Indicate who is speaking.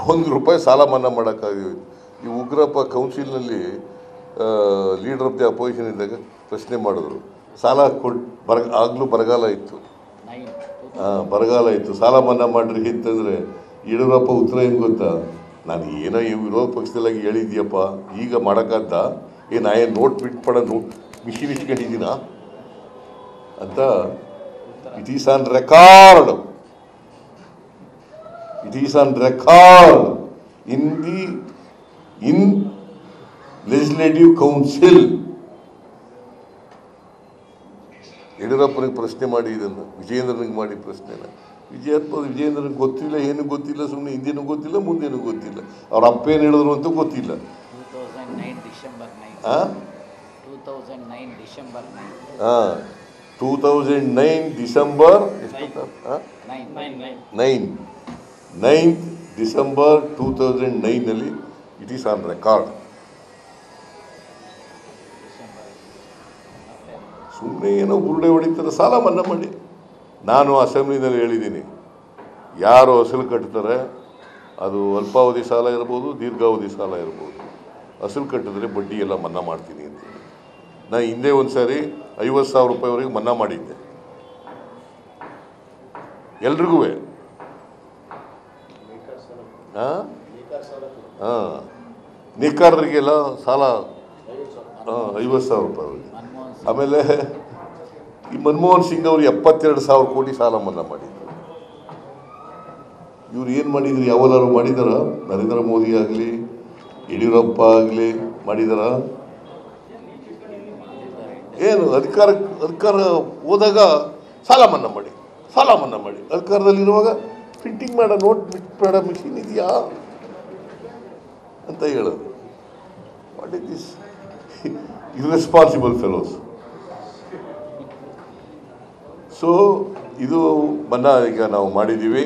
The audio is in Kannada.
Speaker 1: ₹1 ಸಾಲ ಮನ್ನಾ ಮಾಡೋಕ್ಕಾಗಿ ಈ ಉಗ್ರಪ್ಪ ಕೌನ್ಸಿಲ್ನಲ್ಲಿ ಲೀಡರ್ ಆಫ್ ದಿ ಅಪೋಸಿಷನ್ ಇದ್ದಾಗ ಪ್ರಶ್ನೆ ಮಾಡಿದ್ರು. ಸಾಲ ಆಗಲೂ ಬರಗಾಲ ಇತ್ತು, ಬರಗಾಲ ಇತ್ತು, ಸಾಲ ಮನ್ನಾ ಮಾಡಿರಿ ಅಂತಂದರೆ ಯಡಿಯೂರಪ್ಪ ಉತ್ತರ ಏನು ಗೊತ್ತಾ, ನಾನು ಏನೋ ಈ ವಿರೋಧ ಪಕ್ಷದಲ್ಲಾಗಿ ಹೇಳಿದ್ಯಪ್ಪ, ಈಗ ಮಾಡೋಕ್ಕಾದ ನಾ ಏನು ನೋಟ್ ಬಿಟ್ಪಡೋದು ಮಿಷಿನ್ ಇಟ್ಕೊಂಡಿದ್ದೀನ ಅಂತ. It is on record, it is on record in legislative council. ಯಡಿಯೂರಪ್ಪನಿಗೆ ಪ್ರಶ್ನೆ ಮಾಡಿ, ಇದನ್ನು ವಿಜಯೇಂದ್ರನಿಗೆ ಮಾಡಿ ಪ್ರಶ್ನೆನ. ವಿಜಯೇಂದ್ರನಿಗೆ ಗೊತ್ತಿಲ್ಲ, ಏನು ಗೊತ್ತಿಲ್ಲ, ಸುಮ್ಮನೆ ಹಿಂದೇನೂ ಗೊತ್ತಿಲ್ಲ, ಮುಂದೇನೂ ಗೊತ್ತಿಲ್ಲ, ಅವ್ರ ಅಪ್ಪ ಏನು ಹೇಳಿದ್ರು ಅಂತ ಗೊತ್ತಿಲ್ಲ.
Speaker 2: 2009 December
Speaker 1: 9th December 2009 it is on record. ಸುಮ್ಮನೆ ಏನೋ ಬುರುಡೆ ಹೊಡಿತಾರೆ, ಸಾಲ ಮನ್ನಾ ಮಾಡಿ. ನಾನು ಅಸೆಂಬ್ಲಿನಲ್ಲಿ ಹೇಳಿದ್ದೀನಿ, ಯಾರು ಅಸಲು ಕಟ್ತಾರೆ ಅದು ಅಲ್ಪಾವಧಿ ಸಾಲ ಇರ್ಬೋದು, ದೀರ್ಘಾವಧಿ ಸಾಲ ಇರ್ಬೋದು, ಅಸಲು ಕಟ್ಟಿದ್ರೆ ಬಡ್ಡಿ ಎಲ್ಲ ಮನ್ನಾ ಮಾಡ್ತೀನಿ ಅಂತೇಳಿ. ನಾನು ಹಿಂದೆ ಒಂದು ಸಾರಿ ₹50,000ವರೆಗೆ ಮನ್ನಾ ಮಾಡಿದ್ದೆ ಎಲ್ರಿಗೂ. ನೇಕಾರರಿಗೆಲ್ಲ ಸಾಲ ₹50,000. ಆಮೇಲೆ ಈ ಮನಮೋಹನ್ ಸಿಂಗ್ ಅವರು 72,000 ಕೋಟಿ ಸಾಲ ಮನ್ನಾ ಮಾಡಿದ್ರು. ಇವ್ರು ಏನು ಮಾಡಿದ್ರು, ಯಾವಲ್ಲಾರು ಮಾಡಿದಾರ? ನರೇಂದ್ರ ಮೋದಿ ಆಗಲಿ ಯಡಿಯೂರಪ್ಪ ಆಗಲಿ ಮಾಡಿದಾರ? ಏನು ಅಧಿಕಾರ ಹೋದಾಗ ಸಾಲ ಮನ್ನಾ ಮಾಡಿ, ಸಾಲ ಮನ್ನಾ ಮಾಡಿ, ಅಧಿಕಾರದಲ್ಲಿರುವಾಗ ಪ್ರಿಂಟಿಂಗ್ ಮಾಡೋ ನೋಟ್ ಮಾಡೋ ಮಿಷಿನ್ ಇದೆಯಾ ಅಂತ ಹೇಳೋದು. What is this irresponsible fellows? So ಇದು ಮನ್ನಾ ಈಗ ನಾವು ಮಾಡಿದ್ದೀವಿ.